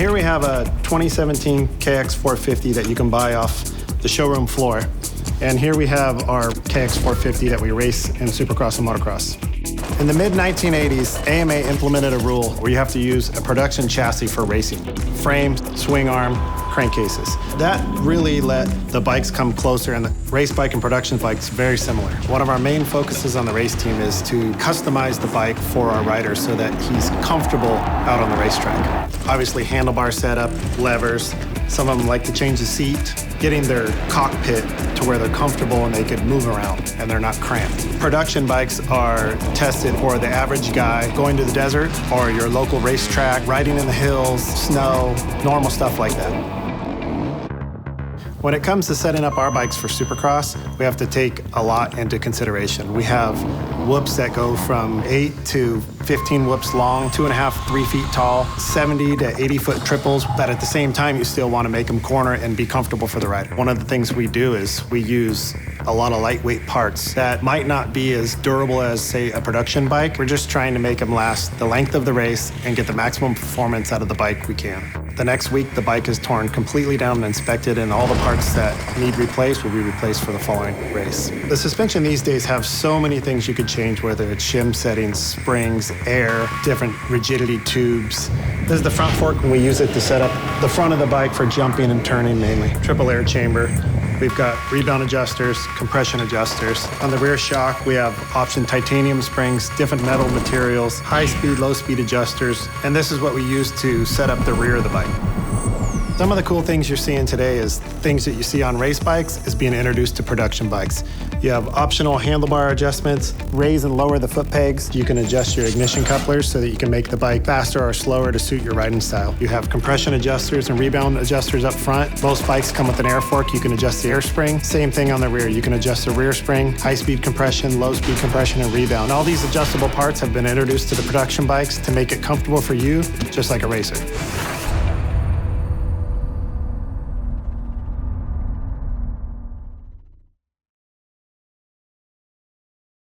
here we have a 2017 KX450 that you can buy off the showroom floor. And here we have our KX450 that we race in Supercross and motocross. In the mid-1980s, AMA implemented a rule where you have to use a production chassis for racing. Frame, swing arm, crankcases. That really let the bikes come closer, and the race bike and production bike's very similar. One of our main focuses on the race team is to customize the bike for our rider so that he's comfortable out on the racetrack. Obviously, handlebar setup, levers. Some of them like to change the seat, getting their cockpit to where they're comfortable and they can move around and they're not cramped. Production bikes are tested for the average guy going to the desert or your local racetrack, riding in the hills, snow, normal stuff like that. When it comes to setting up our bikes for Supercross, we have to take a lot into consideration. We have whoops that go from 8 to 15 whoops long, 2.5, 3 feet tall, 70 to 80 foot triples, but at the same time, you still want to make them corner and be comfortable for the rider. One of the things we do is we use a lot of lightweight parts that might not be as durable as, say, a production bike. We're just trying to make them last the length of the race and get the maximum performance out of the bike we can. The next week, the bike is torn completely down and inspected, and all the parts that need replaced will be replaced for the following race. The suspension these days have so many things you could change, whether it's shim settings, springs, air, different rigidity tubes. This is the front fork, and we use it to set up the front of the bike for jumping and turning mainly. Triple air chamber. We've got rebound adjusters, compression adjusters. On the rear shock, we have option titanium springs, different metal materials, high-speed, low-speed adjusters, and this is what we use to set up the rear of the bike. Some of the cool things you're seeing today is things that you see on race bikes is being introduced to production bikes. You have optional handlebar adjustments, raise and lower the foot pegs. You can adjust your ignition couplers so that you can make the bike faster or slower to suit your riding style. You have compression adjusters and rebound adjusters up front. Most bikes come with an air fork. You can adjust the air spring. Same thing on the rear. You can adjust the rear spring, high-speed compression, low-speed compression, and rebound. All these adjustable parts have been introduced to the production bikes to make it comfortable for you, just like a racer.